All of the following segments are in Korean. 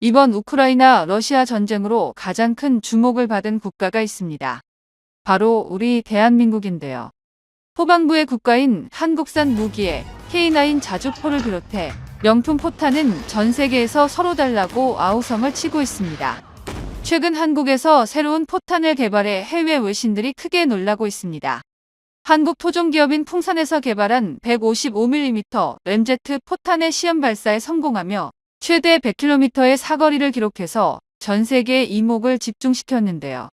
이번 우크라이나 러시아 전쟁으로 가장 큰 주목을 받은 국가가 있습니다. 바로 우리 대한민국인데요. 후반부의 국가인 한국산 무기에 K9 자주포를 비롯해 명품 포탄은 전 세계에서 서로 달라고 아우성을 치고 있습니다. 최근 한국에서 새로운 포탄을 개발해 해외 외신들이 크게 놀라고 있습니다. 한국 토종기업인 풍산에서 개발한 155mm 램제트 포탄의 시험 발사에 성공하며 최대 100km의 사거리를 기록해서 전 세계의 이목을 집중시켰는데요.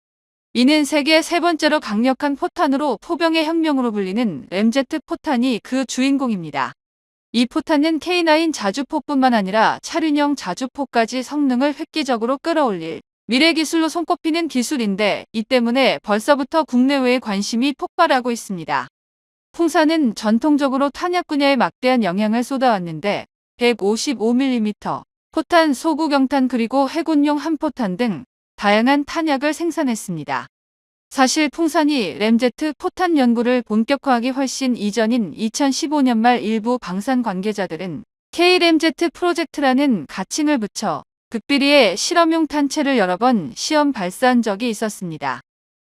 이는 세계 세 번째로 강력한 포탄으로 포병의 혁명으로 불리는 램제트 포탄이 그 주인공입니다. 이 포탄은 K9 자주포뿐만 아니라 차륜형 자주포까지 성능을 획기적으로 끌어올릴 미래 기술로 손꼽히는 기술인데, 이 때문에 벌써부터 국내외의 관심이 폭발하고 있습니다. 풍사는 전통적으로 탄약 분야에 막대한 영향을 쏟아왔는데 155mm 포탄, 소구경탄 그리고 해군용 한포탄 등 다양한 탄약을 생산했습니다. 사실 풍산이 램제트 포탄 연구를 본격화하기 훨씬 이전인 2015년 말 일부 방산 관계자들은 K-램제트 프로젝트라는 가칭을 붙여 극비리의 실험용 탄체를 여러 번 시험 발사한 적이 있었습니다.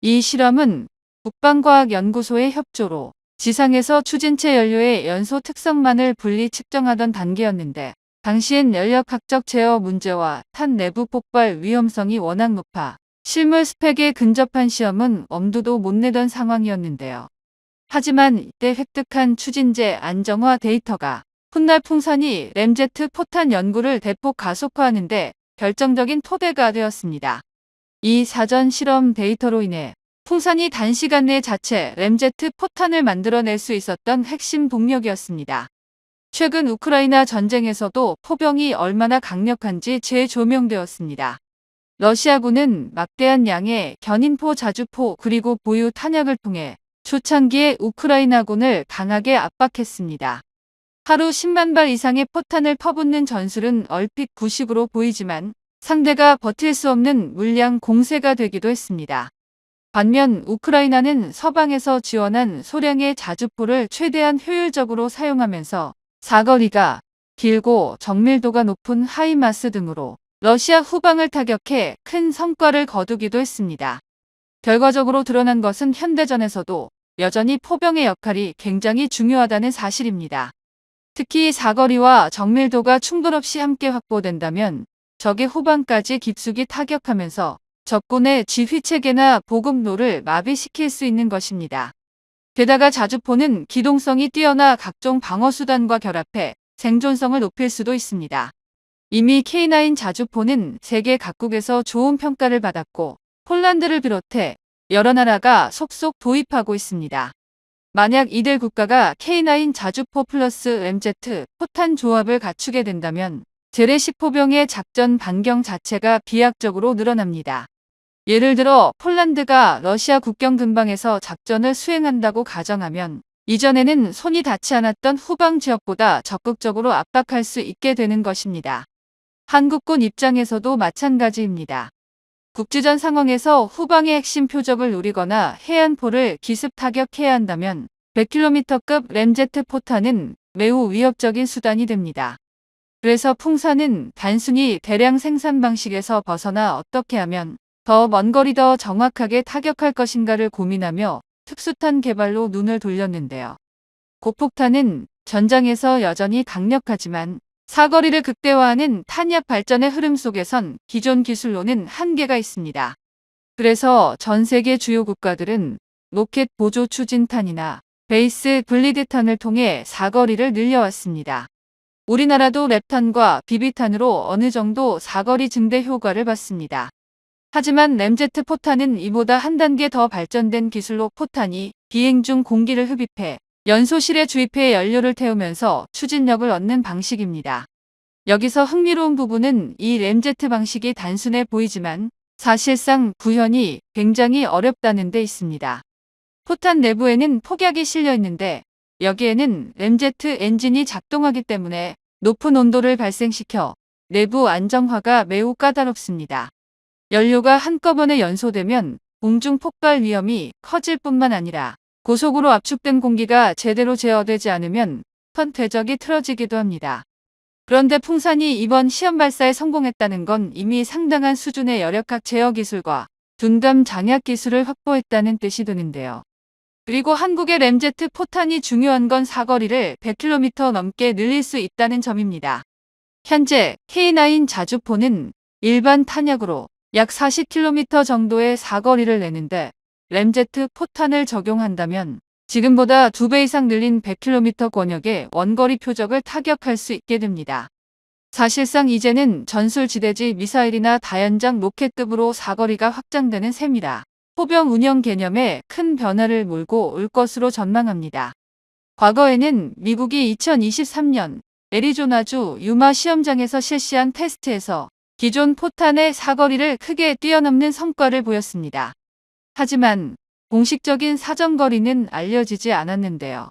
이 실험은 국방과학연구소의 협조로 지상에서 추진체 연료의 연소 특성만을 분리 측정하던 단계였는데, 당시엔 연력학적 제어 문제와 탄 내부 폭발 위험성이 워낙 높아 실물 스펙에 근접한 시험은 엄두도 못 내던 상황이었는데요. 하지만 이때 획득한 추진제 안정화 데이터가 훗날 풍산이 램제트 포탄 연구를 대폭 가속화하는 데 결정적인 토대가 되었습니다. 이 사전 실험 데이터로 인해 풍산이 단시간 내 자체 램제트 포탄을 만들어낼 수 있었던 핵심 동력이었습니다. 최근 우크라이나 전쟁에서도 포병이 얼마나 강력한지 재조명되었습니다. 러시아군은 막대한 양의 견인포, 자주포 그리고 보유 탄약을 통해 초창기에 우크라이나군을 강하게 압박했습니다. 하루 10만 발 이상의 포탄을 퍼붓는 전술은 얼핏 구식으로 보이지만 상대가 버틸 수 없는 물량 공세가 되기도 했습니다. 반면 우크라이나는 서방에서 지원한 소량의 자주포를 최대한 효율적으로 사용하면서 사거리가 길고 정밀도가 높은 하이마스 등으로 러시아 후방을 타격해 큰 성과를 거두기도 했습니다. 결과적으로 드러난 것은 현대전에서도 여전히 포병의 역할이 굉장히 중요하다는 사실입니다. 특히 사거리와 정밀도가 충돌 없이 함께 확보된다면 적의 후방까지 깊숙이 타격하면서 적군의 지휘체계나 보급로를 마비시킬 수 있는 것입니다. 게다가 자주포는 기동성이 뛰어나 각종 방어수단과 결합해 생존성을 높일 수도 있습니다. 이미 K9 자주포는 세계 각국에서 좋은 평가를 받았고 폴란드를 비롯해 여러 나라가 속속 도입하고 있습니다. 만약 이들 국가가 K9 자주포 플러스 램제트 포탄 조합을 갖추게 된다면 재래식 포병의 작전 반경 자체가 비약적으로 늘어납니다. 예를 들어 폴란드가 러시아 국경 근방에서 작전을 수행한다고 가정하면 이전에는 손이 닿지 않았던 후방 지역보다 적극적으로 압박할 수 있게 되는 것입니다. 한국군 입장에서도 마찬가지입니다. 국지전 상황에서 후방의 핵심 표적을 노리거나 해안포를 기습 타격해야 한다면 100km급 램제트 포탄은 매우 위협적인 수단이 됩니다. 그래서 풍사는 단순히 대량 생산 방식에서 벗어나 어떻게 하면 더 먼 거리 더 정확하게 타격할 것인가를 고민하며 특수탄 개발로 눈을 돌렸는데요. 고폭탄은 전장에서 여전히 강력하지만 사거리를 극대화하는 탄약 발전의 흐름 속에선 기존 기술로는 한계가 있습니다. 그래서 전 세계 주요 국가들은 로켓 보조 추진탄이나 베이스 블리드탄을 통해 사거리를 늘려왔습니다. 우리나라도 랩탄과 비비탄으로 어느 정도 사거리 증대 효과를 봤습니다. 하지만 램제트 포탄은 이보다 한 단계 더 발전된 기술로 포탄이 비행 중 공기를 흡입해 연소실에 주입해 연료를 태우면서 추진력을 얻는 방식입니다. 여기서 흥미로운 부분은 이 램제트 방식이 단순해 보이지만 사실상 구현이 굉장히 어렵다는 데 있습니다. 포탄 내부에는 폭약이 실려 있는데 여기에는 램제트 엔진이 작동하기 때문에 높은 온도를 발생시켜 내부 안정화가 매우 까다롭습니다. 연료가 한꺼번에 연소되면 공중 폭발 위험이 커질 뿐만 아니라 고속으로 압축된 공기가 제대로 제어되지 않으면 턴 궤적이 틀어지기도 합니다. 그런데 풍산이 이번 시험 발사에 성공했다는 건 이미 상당한 수준의 열역학 제어 기술과 둔감 장약 기술을 확보했다는 뜻이 드는데요. 그리고 한국의 램제트 포탄이 중요한 건 사거리를 100km 넘게 늘릴 수 있다는 점입니다. 현재 K9 자주포는 일반 탄약으로 약 40km 정도의 사거리를 내는데 램제트 포탄을 적용한다면 지금보다 2배 이상 늘린 100km 권역의 원거리 표적을 타격할 수 있게 됩니다. 사실상 이제는 전술지대지 미사일이나 다연장 로켓급으로 사거리가 확장되는 셈이라 포병 운영 개념에 큰 변화를 몰고 올 것으로 전망합니다. 과거에는 미국이 2023년 애리조나주 유마 시험장에서 실시한 테스트에서 기존 포탄의 사거리를 크게 뛰어넘는 성과를 보였습니다. 하지만 공식적인 사정거리는 알려지지 않았는데요.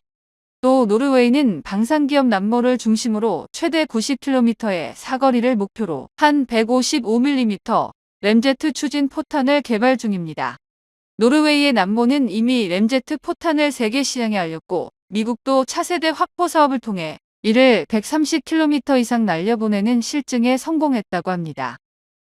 또 노르웨이는 방산기업 남모를 중심으로 최대 90km의 사거리를 목표로 한 155mm 램제트 추진 포탄을 개발 중입니다. 노르웨이의 남모는 이미 램제트 포탄을 세계 시장에 알렸고 미국도 차세대 확보 사업을 통해 이를 130km 이상 날려보내는 실증에 성공했다고 합니다.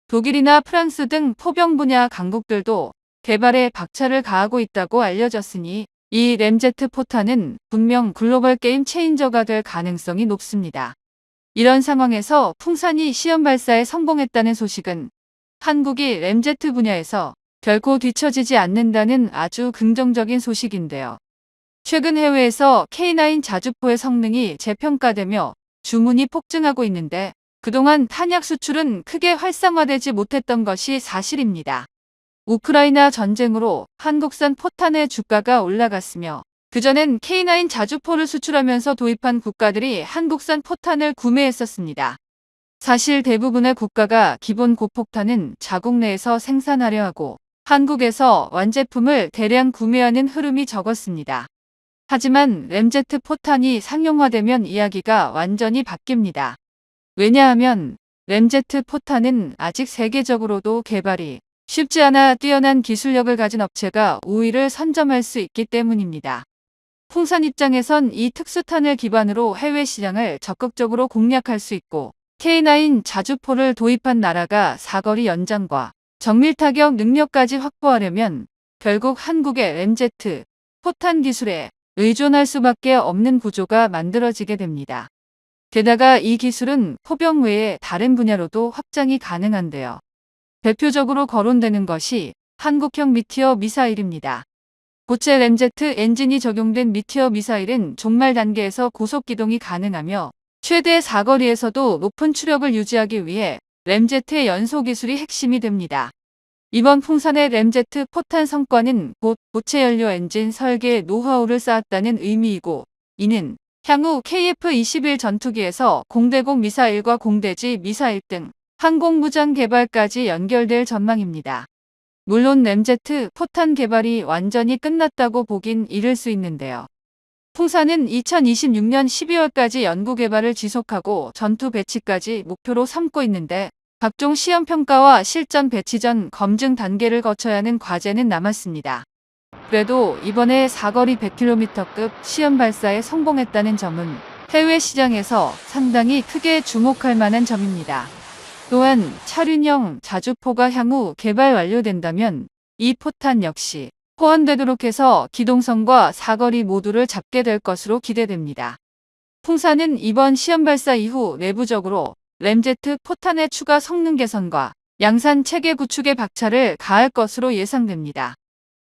독일이나 프랑스 등 포병 분야 강국들도 개발에 박차를 가하고 있다고 알려졌으니 이 램제트 포탄은 분명 글로벌 게임 체인저가 될 가능성이 높습니다. 이런 상황에서 풍산이 시험 발사에 성공했다는 소식은 한국이 램제트 분야에서 결코 뒤처지지 않는다는 아주 긍정적인 소식인데요. 최근 해외에서 K9 자주포의 성능이 재평가되며 주문이 폭증하고 있는데 그동안 탄약 수출은 크게 활성화되지 못했던 것이 사실입니다. 우크라이나 전쟁으로 한국산 포탄의 주가가 올라갔으며 그전엔 K9 자주포를 수출하면서 도입한 국가들이 한국산 포탄을 구매했었습니다. 사실 대부분의 국가가 기본 고폭탄은 자국 내에서 생산하려 하고 한국에서 완제품을 대량 구매하는 흐름이 적었습니다. 하지만 램제트 포탄이 상용화되면 이야기가 완전히 바뀝니다. 왜냐하면 램제트 포탄은 아직 세계적으로도 개발이 쉽지 않아 뛰어난 기술력을 가진 업체가 우위를 선점할 수 있기 때문입니다. 풍산 입장에선 이 특수탄을 기반으로 해외 시장을 적극적으로 공략할 수 있고 K9 자주포를 도입한 나라가 사거리 연장과 정밀 타격 능력까지 확보하려면 결국 한국의 램제트 포탄 기술에 의존할 수밖에 없는 구조가 만들어지게 됩니다. 게다가 이 기술은 포병 외에 다른 분야로도 확장이 가능한데요. 대표적으로 거론되는 것이 한국형 미티어 미사일입니다. 고체 램제트 엔진이 적용된 미티어 미사일은 종말 단계에서 고속 기동이 가능하며 최대 사거리에서도 높은 추력을 유지하기 위해 램제트의 연소 기술이 핵심이 됩니다. 이번 풍산의 램제트 포탄 성과는 곧 고체 연료 엔진 설계 노하우를 쌓았다는 의미이고 이는 향후 KF-21 전투기에서 공대공 미사일과 공대지 미사일 등 항공무장 개발까지 연결될 전망입니다. 물론 램제트 포탄 개발이 완전히 끝났다고 보긴 이를 수 있는데요. 풍산은 2026년 12월까지 연구 개발을 지속하고 전투 배치까지 목표로 삼고 있는데 각종 시험 평가와 실전 배치 전 검증 단계를 거쳐야 하는 과제는 남았습니다. 그래도 이번에 사거리 100km급 시험 발사에 성공했다는 점은 해외 시장에서 상당히 크게 주목할 만한 점입니다. 또한 차륜형 자주포가 향후 개발 완료된다면 이 포탄 역시 호환되도록 해서 기동성과 사거리 모두를 잡게 될 것으로 기대됩니다. 풍산은 이번 시험 발사 이후 내부적으로 램제트 포탄의 추가 성능 개선과 양산 체계 구축에 박차를 가할 것으로 예상됩니다.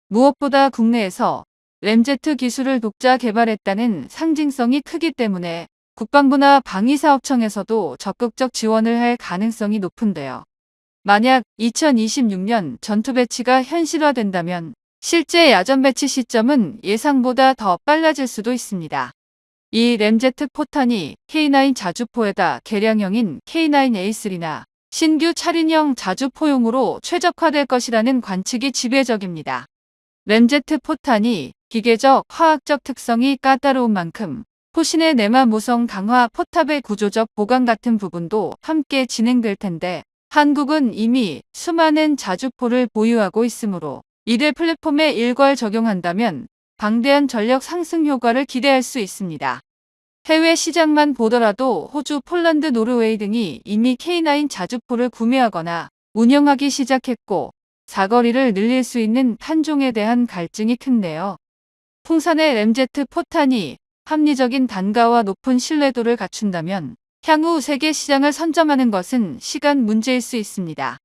무엇보다 국내에서 램제트 기술을 독자 개발했다는 상징성이 크기 때문에 국방부나 방위사업청에서도 적극적 지원을 할 가능성이 높은데요. 만약 2026년 전투 배치가 현실화된다면 실제 야전 배치 시점은 예상보다 더 빨라질 수도 있습니다. 이 램제트 포탄이 K9 자주포에다 개량형인 K9A3나 신규 차륜형 자주포용으로 최적화될 것이라는 관측이 지배적입니다. 램제트 포탄이 기계적, 화학적 특성이 까다로운 만큼 포신의 내마 모성 강화 포탑의 구조적 보강 같은 부분도 함께 진행될 텐데 한국은 이미 수많은 자주포를 보유하고 있으므로 이들 플랫폼에 일괄 적용한다면 방대한 전력 상승 효과를 기대할 수 있습니다. 해외 시장만 보더라도 호주, 폴란드, 노르웨이 등이 이미 K9 자주포를 구매하거나 운영하기 시작했고 사거리를 늘릴 수 있는 탄종에 대한 갈증이 큰데요. 풍산의 램제트 포탄이 합리적인 단가와 높은 신뢰도를 갖춘다면 향후 세계 시장을 선점하는 것은 시간 문제일 수 있습니다.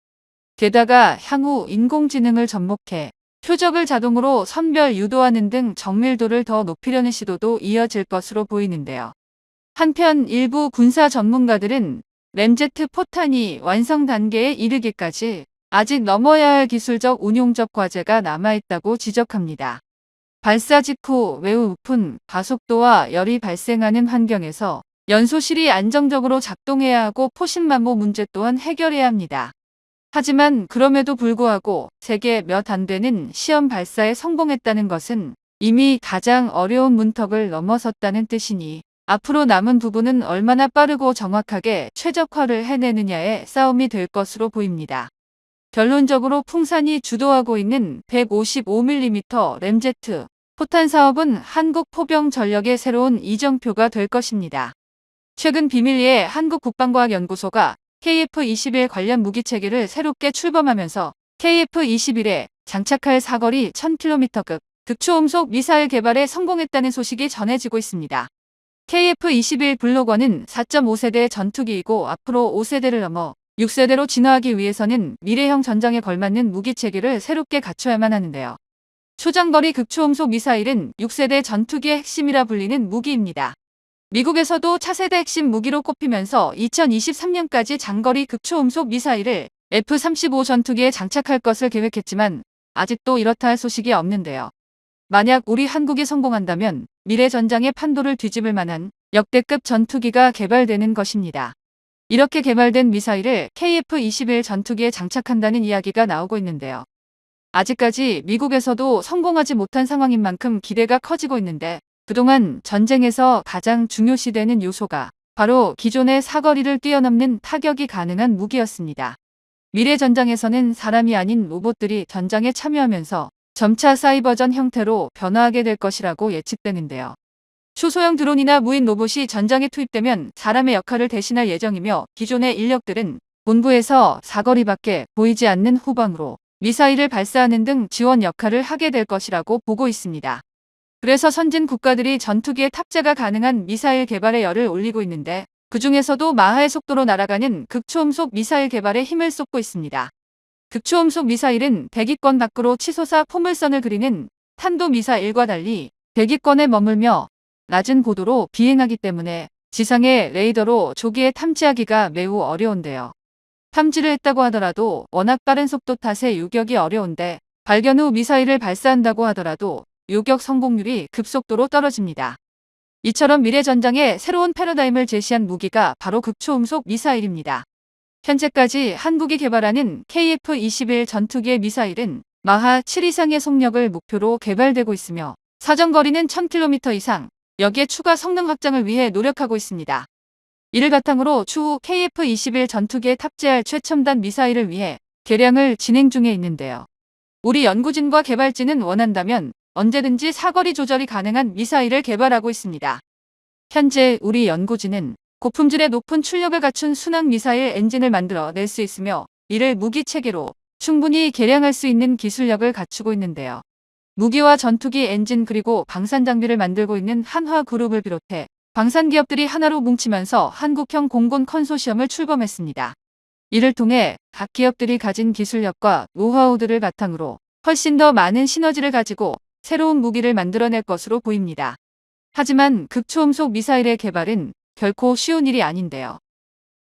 게다가 향후 인공지능을 접목해 표적을 자동으로 선별 유도하는 등 정밀도를 더 높이려는 시도도 이어질 것으로 보이는데요. 한편 일부 군사 전문가들은 램제트 포탄이 완성 단계에 이르기까지 아직 넘어야 할 기술적 운용적 과제가 남아있다고 지적합니다. 발사 직후 매우 높은 가속도와 열이 발생하는 환경에서 연소실이 안정적으로 작동해야 하고 포신마모 문제 또한 해결해야 합니다. 하지만 그럼에도 불구하고 세계 몇 안 되는 시험 발사에 성공했다는 것은 이미 가장 어려운 문턱을 넘어섰다는 뜻이니 앞으로 남은 부분은 얼마나 빠르고 정확하게 최적화를 해내느냐의 싸움이 될 것으로 보입니다. 결론적으로 풍산이 주도하고 있는 155mm 램제트 포탄 사업은 한국 포병 전력의 새로운 이정표가 될 것입니다. 최근 비밀리에 한국국방과학연구소가 KF-21 관련 무기체계를 새롭게 출범하면서 KF-21에 장착할 사거리 1000km급 극초음속 미사일 개발에 성공했다는 소식이 전해지고 있습니다. KF-21 블록1은 4.5세대 전투기이고 앞으로 5세대를 넘어 6세대로 진화하기 위해서는 미래형 전장에 걸맞는 무기체계를 새롭게 갖춰야만 하는데요. 초장거리 극초음속 미사일은 6세대 전투기의 핵심이라 불리는 무기입니다. 미국에서도 차세대 핵심 무기로 꼽히면서 2023년까지 장거리 극초음속 미사일을 F-35 전투기에 장착할 것을 계획했지만 아직도 이렇다 할 소식이 없는데요. 만약 우리 한국이 성공한다면 미래 전장의 판도를 뒤집을 만한 역대급 전투기가 개발되는 것입니다. 이렇게 개발된 미사일을 KF-21 전투기에 장착한다는 이야기가 나오고 있는데요. 아직까지 미국에서도 성공하지 못한 상황인 만큼 기대가 커지고 있는데 그동안 전쟁에서 가장 중요시되는 요소가 바로 기존의 사거리를 뛰어넘는 타격이 가능한 무기였습니다. 미래 전장에서는 사람이 아닌 로봇들이 전장에 참여하면서 점차 사이버전 형태로 변화하게 될 것이라고 예측되는데요. 초소형 드론이나 무인 로봇이 전장에 투입되면 사람의 역할을 대신할 예정이며 기존의 인력들은 본부에서 사거리밖에 보이지 않는 후방으로 미사일을 발사하는 등 지원 역할을 하게 될 것이라고 보고 있습니다. 그래서 선진 국가들이 전투기에 탑재가 가능한 미사일 개발에 열을 올리고 있는데 그중에서도 마하의 속도로 날아가는 극초음속 미사일 개발에 힘을 쏟고 있습니다. 극초음속 미사일은 대기권 밖으로 치솟아 포물선을 그리는 탄도미사일과 달리 대기권에 머물며 낮은 고도로 비행하기 때문에 지상의 레이더로 조기에 탐지하기가 매우 어려운데요. 탐지를 했다고 하더라도 워낙 빠른 속도 탓에 요격이 어려운데 발견 후 미사일을 발사한다고 하더라도 요격 성공률이 급속도로 떨어집니다. 이처럼 미래 전장에 새로운 패러다임을 제시한 무기가 바로 극초음속 미사일입니다. 현재까지 한국이 개발하는 KF-21 전투기의 미사일은 마하 7 이상의 속력을 목표로 개발되고 있으며 사정거리는 1000km 이상, 여기에 추가 성능 확장을 위해 노력하고 있습니다. 이를 바탕으로 추후 KF-21 전투기에 탑재할 최첨단 미사일을 위해 개량을 진행 중에 있는데요. 우리 연구진과 개발진은 원한다면 언제든지 사거리 조절이 가능한 미사일을 개발하고 있습니다. 현재 우리 연구진은 고품질의 높은 출력을 갖춘 순항 미사일 엔진을 만들어 낼 수 있으며 이를 무기 체계로 충분히 개량할 수 있는 기술력을 갖추고 있는데요. 무기와 전투기 엔진 그리고 방산 장비를 만들고 있는 한화그룹을 비롯해 방산 기업들이 하나로 뭉치면서 한국형 공군 컨소시엄을 출범했습니다. 이를 통해 각 기업들이 가진 기술력과 노하우들을 바탕으로 훨씬 더 많은 시너지를 가지고 새로운 무기를 만들어낼 것으로 보입니다. 하지만 극초음속 미사일의 개발은 결코 쉬운 일이 아닌데요.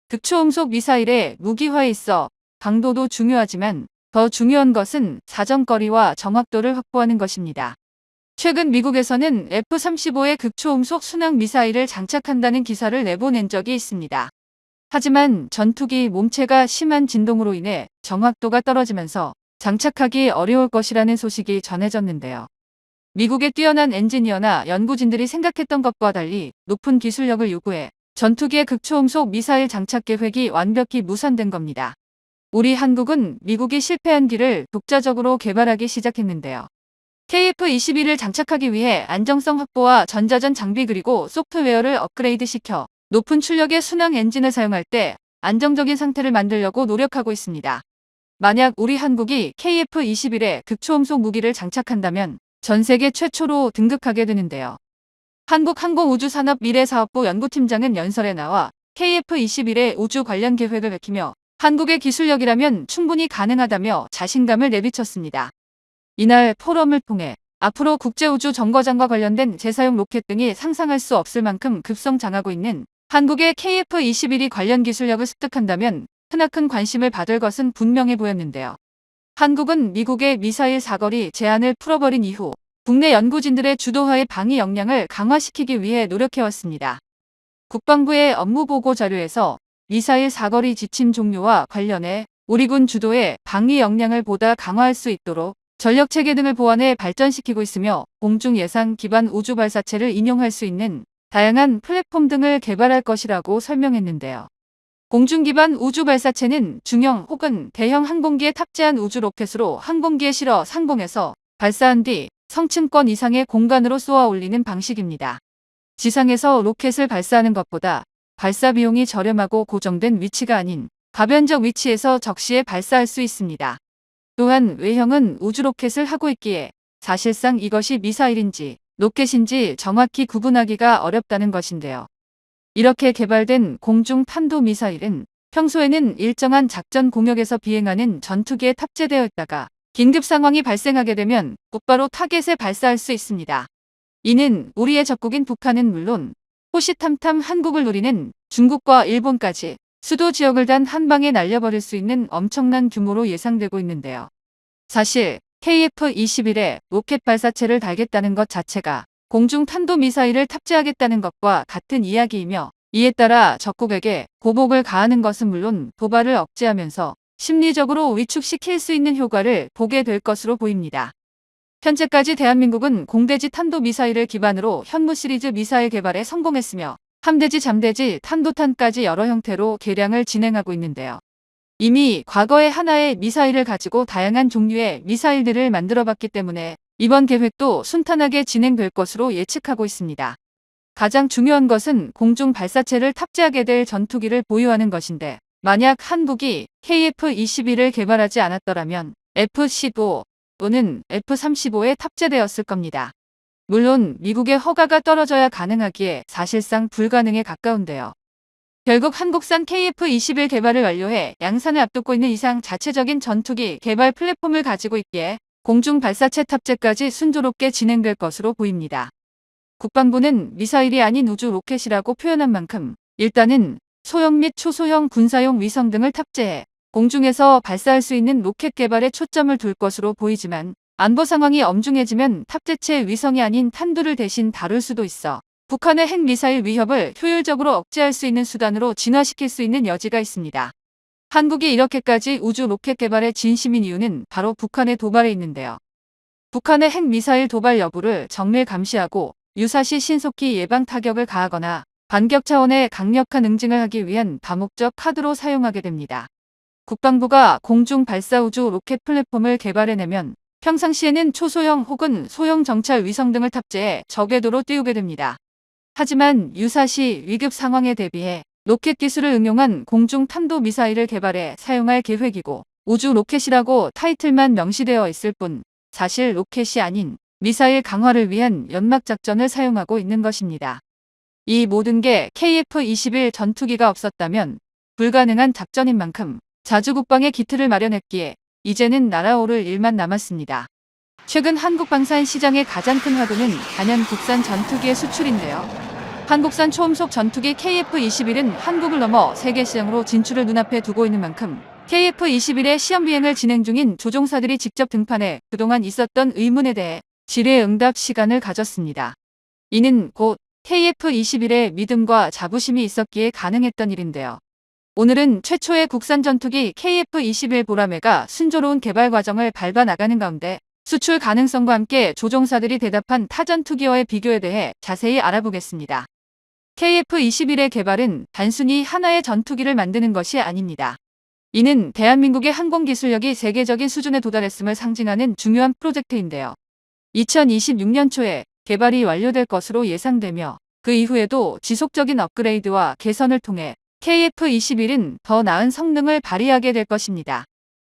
극초음속 미사일의 무기화에 있어 강도도 중요하지만 더 중요한 것은 사정거리와 정확도를 확보하는 것입니다. 최근 미국에서는 F-35의 극초음속 순항 미사일을 장착한다는 기사를 내보낸 적이 있습니다. 하지만 전투기 몸체가 심한 진동으로 인해 정확도가 떨어지면서 장착하기 어려울 것이라는 소식이 전해졌는데요. 미국의 뛰어난 엔지니어나 연구진들이 생각했던 것과 달리 높은 기술력을 요구해 전투기의 극초음속 미사일 장착 계획이 완벽히 무산된 겁니다. 우리 한국은 미국이 실패한 기를 독자적으로 개발하기 시작했는데요. KF-21을 장착하기 위해 안정성 확보와 전자전 장비 그리고 소프트웨어를 업그레이드시켜 높은 출력의 순항 엔진을 사용할 때 안정적인 상태를 만들려고 노력하고 있습니다. 만약 우리 한국이 KF-21에 극초음속 무기를 장착한다면 전 세계 최초로 등극하게 되는데요. 한국항공우주산업 미래사업부 연구팀장은 연설에 나와 KF-21의 우주 관련 계획을 밝히며 한국의 기술력이라면 충분히 가능하다며 자신감을 내비쳤습니다. 이날 포럼을 통해 앞으로 국제우주 정거장과 관련된 재사용 로켓 등이 상상할 수 없을 만큼 급성장하고 있는 한국의 KF-21이 관련 기술력을 습득한다면 크나큰 관심을 받을 것은 분명해 보였는데요. 한국은 미국의 미사일 사거리 제한을 풀어버린 이후 국내 연구진들의 주도하에 방위 역량을 강화시키기 위해 노력해왔습니다. 국방부의 업무보고 자료에서 미사일 사거리 지침 종료와 관련해 우리 군 주도의 방위 역량을 보다 강화할 수 있도록 전력체계 등을 보완해 발전시키고 있으며 공중 예상 기반 우주 발사체를 인용할 수 있는 다양한 플랫폼 등을 개발할 것이라고 설명했는데요. 공중 기반 우주 발사체는 중형 혹은 대형 항공기에 탑재한 우주 로켓으로 항공기에 실어 상공에서 발사한 뒤 성층권 이상의 공간으로 쏘아 올리는 방식입니다. 지상에서 로켓을 발사하는 것보다 발사 비용이 저렴하고 고정된 위치가 아닌 가변적 위치에서 적시에 발사할 수 있습니다. 또한 외형은 우주 로켓을 하고 있기에 사실상 이것이 미사일인지 로켓인지 정확히 구분하기가 어렵다는 것인데요. 이렇게 개발된 공중 탄도미사일은 평소에는 일정한 작전 공역에서 비행하는 전투기에 탑재되어 있다가 긴급 상황이 발생하게 되면 곧바로 타겟에 발사할 수 있습니다. 이는 우리의 적국인 북한은 물론 호시탐탐 한국을 노리는 중국과 일본까지 수도 지역을 단 한 방에 날려버릴 수 있는 엄청난 규모로 예상되고 있는데요. 사실 KF-21에 로켓 발사체를 달겠다는 것 자체가 공중 탄도미사일을 탑재하겠다는 것과 같은 이야기이며 이에 따라 적국에게 보복을 가하는 것은 물론 도발을 억제하면서 심리적으로 위축시킬 수 있는 효과를 보게 될 것으로 보입니다. 현재까지 대한민국은 공대지 탄도미사일을 기반으로 현무 시리즈 미사일 개발에 성공했으며 함대지 잠대지 탄도탄까지 여러 형태로 개량을 진행하고 있는데요. 이미 과거에 하나의 미사일을 가지고 다양한 종류의 미사일들을 만들어봤기 때문에 이번 계획도 순탄하게 진행될 것으로 예측하고 있습니다. 가장 중요한 것은 공중 발사체를 탑재하게 될 전투기를 보유하는 것인데 만약 한국이 KF-21을 개발하지 않았더라면 F-15 또는 F-35에 탑재되었을 겁니다. 물론 미국의 허가가 떨어져야 가능하기에 사실상 불가능에 가까운데요. 결국 한국산 KF-21 개발을 완료해 양산을 앞두고 있는 이상 자체적인 전투기 개발 플랫폼을 가지고 있기에 공중 발사체 탑재까지 순조롭게 진행될 것으로 보입니다. 국방부는 미사일이 아닌 우주 로켓이라고 표현한 만큼 일단은 소형 및 초소형 군사용 위성 등을 탑재해 공중에서 발사할 수 있는 로켓 개발에 초점을 둘 것으로 보이지만 안보 상황이 엄중해지면 탑재체 위성이 아닌 탄두를 대신 다룰 수도 있어 북한의 핵미사일 위협을 효율적으로 억제할 수 있는 수단으로 진화시킬 수 있는 여지가 있습니다. 한국이 이렇게까지 우주 로켓 개발에 진심인 이유는 바로 북한의 도발에 있는데요. 북한의 핵미사일 도발 여부를 정밀 감시하고 유사시 신속히 예방 타격을 가하거나 반격 차원의 강력한 응징을 하기 위한 다목적 카드로 사용하게 됩니다. 국방부가 공중 발사 우주 로켓 플랫폼을 개발해내면 평상시에는 초소형 혹은 소형 정찰 위성 등을 탑재해 저궤도로 띄우게 됩니다. 하지만 유사시 위급 상황에 대비해 로켓 기술을 응용한 공중 탄도 미사일을 개발해 사용할 계획이고 우주 로켓이라고 타이틀만 명시되어 있을 뿐 사실 로켓이 아닌 미사일 강화를 위한 연막 작전을 사용하고 있는 것입니다. 이 모든 게 KF-21 전투기가 없었다면 불가능한 작전인 만큼 자주국방의 기틀을 마련했기에 이제는 날아오를 일만 남았습니다. 최근 한국 방산 시장의 가장 큰 화두는 단연 국산 전투기의 수출인데요. 한국산 초음속 전투기 KF-21은 한국을 넘어 세계 시장으로 진출을 눈앞에 두고 있는 만큼 KF-21의 시험 비행을 진행 중인 조종사들이 직접 등판해 그동안 있었던 의문에 대해 질의응답 시간을 가졌습니다. 이는 곧 KF-21의 믿음과 자부심이 있었기에 가능했던 일인데요. 오늘은 최초의 국산 전투기 KF-21 보라매가 순조로운 개발 과정을 밟아 나가는 가운데 수출 가능성과 함께 조종사들이 대답한 타 전투기와의 비교에 대해 자세히 알아보겠습니다. KF-21의 개발은 단순히 하나의 전투기를 만드는 것이 아닙니다. 이는 대한민국의 항공기술력이 세계적인 수준에 도달했음을 상징하는 중요한 프로젝트인데요. 2026년 초에 개발이 완료될 것으로 예상되며 그 이후에도 지속적인 업그레이드와 개선을 통해 KF-21은 더 나은 성능을 발휘하게 될 것입니다.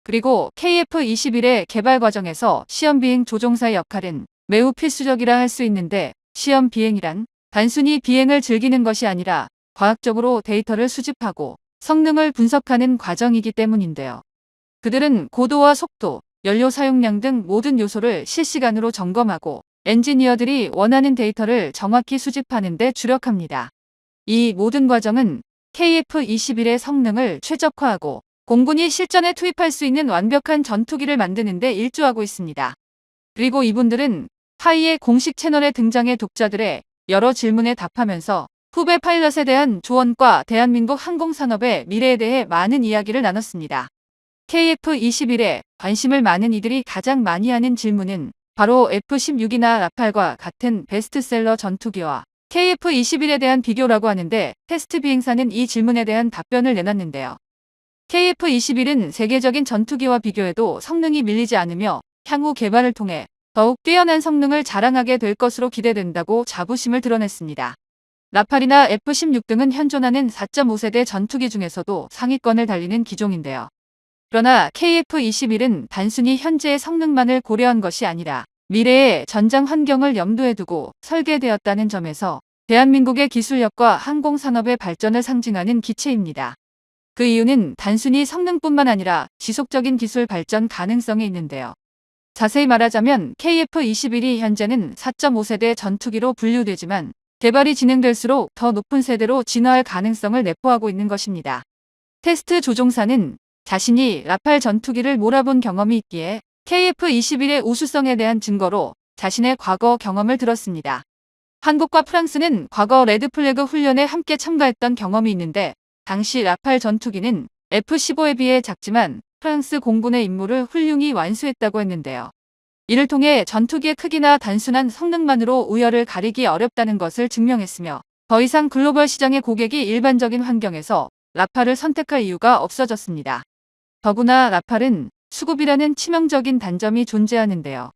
그리고 KF-21의 개발 과정에서 시험 비행 조종사의 역할은 매우 필수적이라 할 수 있는데, 시험 비행이란 단순히 비행을 즐기는 것이 아니라 과학적으로 데이터를 수집하고 성능을 분석하는 과정이기 때문인데요. 그들은 고도와 속도, 연료 사용량 등 모든 요소를 실시간으로 점검하고 엔지니어들이 원하는 데이터를 정확히 수집하는 데 주력합니다. 이 모든 과정은 KF-21의 성능을 최적화하고 공군이 실전에 투입할 수 있는 완벽한 전투기를 만드는 데 일조하고 있습니다. 그리고 이분들은 파이의 공식 채널에 등장해 독자들의 여러 질문에 답하면서 후배 파일럿에 대한 조언과 대한민국 항공산업의 미래에 대해 많은 이야기를 나눴습니다. KF-21에 관심을 많은 이들이 가장 많이 하는 질문은 바로 F-16이나 라팔과 같은 베스트셀러 전투기와 KF-21에 대한 비교라고 하는데, 테스트 비행사는 이 질문에 대한 답변을 내놨는데요. KF-21은 세계적인 전투기와 비교해도 성능이 밀리지 않으며 향후 개발을 통해 더욱 뛰어난 성능을 자랑하게 될 것으로 기대된다고 자부심을 드러냈습니다. 라팔이나 F-16 등은 현존하는 4.5세대 전투기 중에서도 상위권을 달리는 기종인데요. 그러나 KF-21은 단순히 현재의 성능만을 고려한 것이 아니라 미래의 전장 환경을 염두에 두고 설계되었다는 점에서 대한민국의 기술력과 항공산업의 발전을 상징하는 기체입니다. 그 이유는 단순히 성능뿐만 아니라 지속적인 기술 발전 가능성에 있는데요. 자세히 말하자면 KF-21이 현재는 4.5세대 전투기로 분류되지만 개발이 진행될수록 더 높은 세대로 진화할 가능성을 내포하고 있는 것입니다. 테스트 조종사는 자신이 라팔 전투기를 몰아본 경험이 있기에 KF-21의 우수성에 대한 증거로 자신의 과거 경험을 들었습니다. 한국과 프랑스는 과거 레드플래그 훈련에 함께 참가했던 경험이 있는데, 당시 라팔 전투기는 F-15에 비해 작지만 프랑스 공군의 임무를 훌륭히 완수했다고 했는데요. 이를 통해 전투기의 크기나 단순한 성능만으로 우열을 가리기 어렵다는 것을 증명했으며, 더 이상 글로벌 시장의 고객이 일반적인 환경에서 라팔을 선택할 이유가 없어졌습니다. 더구나 라팔은 수급이라는 치명적인 단점이 존재하는데요.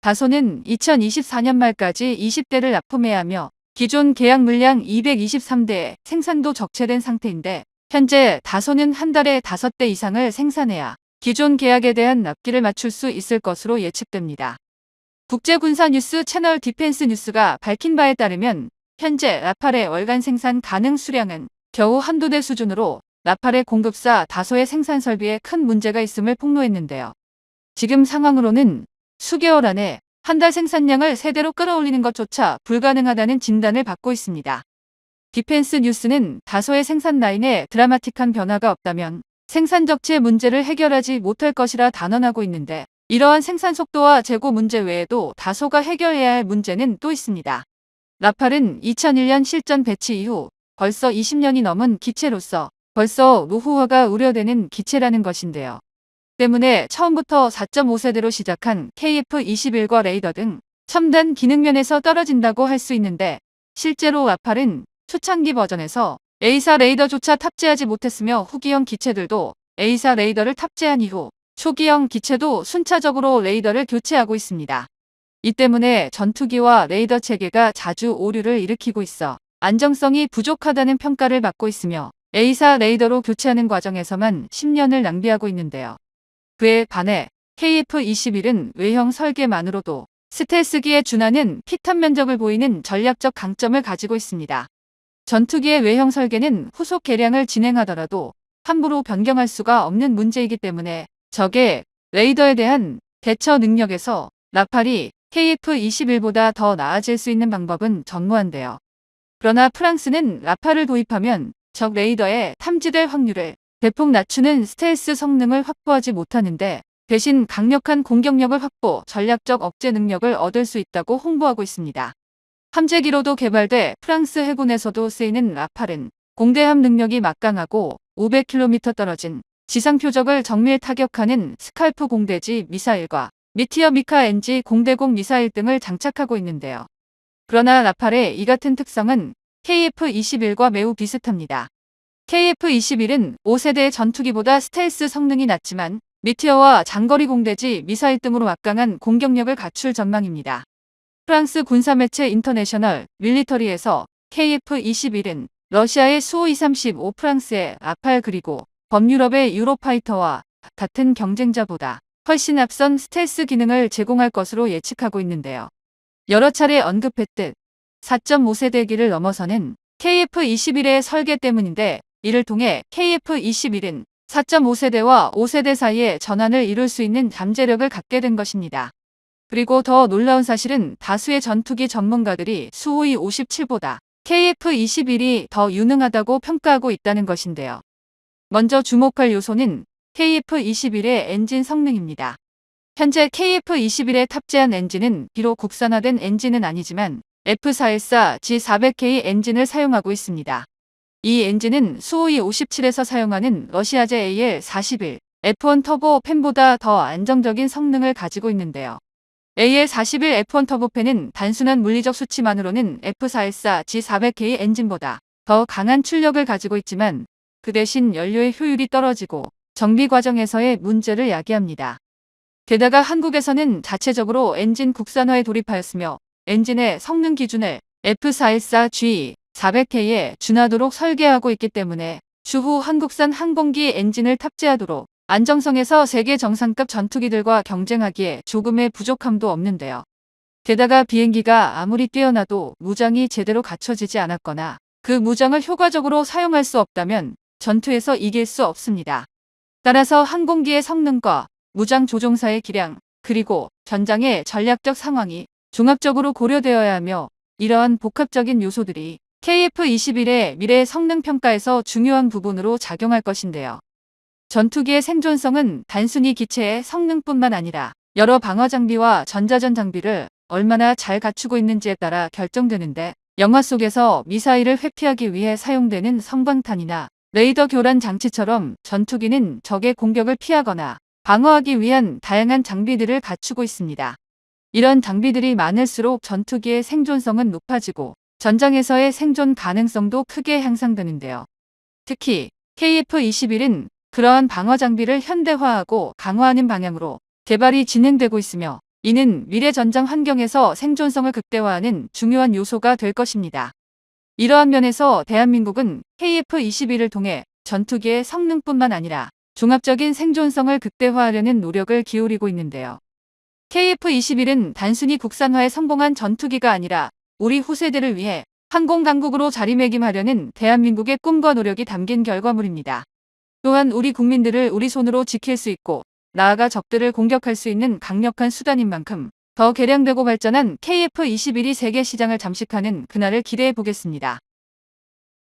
다소는 2024년 말까지 20대를 납품해야 하며 기존 계약 물량 223대에 생산도 적체된 상태인데, 현재 다소는 한 달에 5대 이상을 생산해야 기존 계약에 대한 납기를 맞출 수 있을 것으로 예측됩니다. 국제군사뉴스 채널 디펜스 뉴스가 밝힌 바에 따르면 현재 라팔의 월간 생산 가능 수량은 겨우 한두 대 수준으로 라팔의 공급사 다소의 생산 설비에 큰 문제가 있음을 폭로했는데요. 지금 상황으로는 수개월 안에 한 달 생산량을 3대로 끌어올리는 것조차 불가능하다는 진단을 받고 있습니다. 디펜스 뉴스는 다소의 생산 라인에 드라마틱한 변화가 없다면 생산 적체 문제를 해결하지 못할 것이라 단언하고 있는데, 이러한 생산 속도와 재고 문제 외에도 다소가 해결해야 할 문제는 또 있습니다. 라팔은 2001년 실전 배치 이후 벌써 20년이 넘은 기체로서 벌써 노후화가 우려되는 기체라는 것인데요. 때문에 처음부터 4.5세대로 시작한 KF-21과 레이더 등 첨단 기능 면에서 떨어진다고 할 수 있는데, 실제로 라팔은 초창기 버전에서 A사 레이더조차 탑재하지 못했으며 후기형 기체들도 A사 레이더를 탑재한 이후 초기형 기체도 순차적으로 레이더를 교체하고 있습니다. 이 때문에 전투기와 레이더 체계가 자주 오류를 일으키고 있어 안정성이 부족하다는 평가를 받고 있으며, A사 레이더로 교체하는 과정에서만 10년을 낭비하고 있는데요. 그에 반해 KF-21은 외형 설계만으로도 스텔스기에 준하는 피탄 면적을 보이는 전략적 강점을 가지고 있습니다. 전투기의 외형 설계는 후속 개량을 진행하더라도 함부로 변경할 수가 없는 문제이기 때문에 적의 레이더에 대한 대처 능력에서 라팔이 KF-21보다 더 나아질 수 있는 방법은 전무한데요. 그러나 프랑스는 라팔을 도입하면 적 레이더에 탐지될 확률을 대폭 낮추는 스텔스 성능을 확보하지 못하는데, 대신 강력한 공격력을 확보, 전략적 억제 능력을 얻을 수 있다고 홍보하고 있습니다. 함재기로도 개발돼 프랑스 해군에서도 쓰이는 라팔은 공대함 능력이 막강하고 500km 떨어진 지상 표적을 정밀 타격하는 스칼프 공대지 미사일과 미티어 미카 NG 공대공 미사일 등을 장착하고 있는데요. 그러나 라팔의 이 같은 특성은 KF-21과 매우 비슷합니다. KF-21은 5세대의 전투기보다 스텔스 성능이 낮지만 미티어와 장거리 공대지 미사일 등으로 막강한 공격력을 갖출 전망입니다. 프랑스 군사매체 인터내셔널 밀리터리에서 KF-21은 러시아의 수 235 프랑스의 라팔 그리고 범유럽의 유로파이터와 같은 경쟁자보다 훨씬 앞선 스텔스 기능을 제공할 것으로 예측하고 있는데요. 여러 차례 언급했듯 4.5세대기를 넘어서는 KF-21의 설계 때문인데 이를 통해 KF-21은 4.5세대와 5세대 사이의 전환을 이룰 수 있는 잠재력을 갖게 된 것입니다. 그리고 더 놀라운 사실은 다수의 전투기 전문가들이 수호이 57보다 KF-21이 더 유능하다고 평가하고 있다는 것인데요. 먼저 주목할 요소는 KF-21의 엔진 성능입니다. 현재 KF-21에 탑재한 엔진은 비록 국산화된 엔진은 아니지만 F414 G400K 엔진을 사용하고 있습니다. 이 엔진은 수호이 57에서 사용하는 러시아제 AL41 F1 터보 팬보다 더 안정적인 성능을 가지고 있는데요. AL41 F1 터보팬은 단순한 물리적 수치만으로는 F414 G400K 엔진보다 더 강한 출력을 가지고 있지만 그 대신 연료의 효율이 떨어지고 정비 과정에서의 문제를 야기합니다. 게다가 한국에서는 자체적으로 엔진 국산화에 돌입하였으며 엔진의 성능 기준을 F414G 400K에 준하도록 설계하고 있기 때문에 추후 한국산 항공기 엔진을 탑재하도록 안정성에서 세계 정상급 전투기들과 경쟁하기에 조금의 부족함도 없는데요. 게다가 비행기가 아무리 뛰어나도 무장이 제대로 갖춰지지 않았거나 그 무장을 효과적으로 사용할 수 없다면 전투에서 이길 수 없습니다. 따라서 항공기의 성능과 무장 조종사의 기량, 그리고 전장의 전략적 상황이 종합적으로 고려되어야 하며 이러한 복합적인 요소들이 KF-21의 미래 성능 평가에서 중요한 부분으로 작용할 것인데요. 전투기의 생존성은 단순히 기체의 성능뿐만 아니라 여러 방어 장비와 전자전 장비를 얼마나 잘 갖추고 있는지에 따라 결정되는데 영화 속에서 미사일을 회피하기 위해 사용되는 섬광탄이나 레이더 교란 장치처럼 전투기는 적의 공격을 피하거나 방어하기 위한 다양한 장비들을 갖추고 있습니다. 이런 장비들이 많을수록 전투기의 생존성은 높아지고 전장에서의 생존 가능성도 크게 향상되는데요. 특히 KF-21은 그러한 방어 장비를 현대화하고 강화하는 방향으로 개발이 진행되고 있으며 이는 미래 전장 환경에서 생존성을 극대화하는 중요한 요소가 될 것입니다. 이러한 면에서 대한민국은 KF-21을 통해 전투기의 성능뿐만 아니라 종합적인 생존성을 극대화하려는 노력을 기울이고 있는데요. KF-21은 단순히 국산화에 성공한 전투기가 아니라 우리 후세대를 위해 항공강국으로 자리매김하려는 대한민국의 꿈과 노력이 담긴 결과물입니다. 또한 우리 국민들을 우리 손으로 지킬 수 있고 나아가 적들을 공격할 수 있는 강력한 수단인 만큼 더 개량되고 발전한 KF-21이 세계 시장을 잠식하는 그날을 기대해 보겠습니다.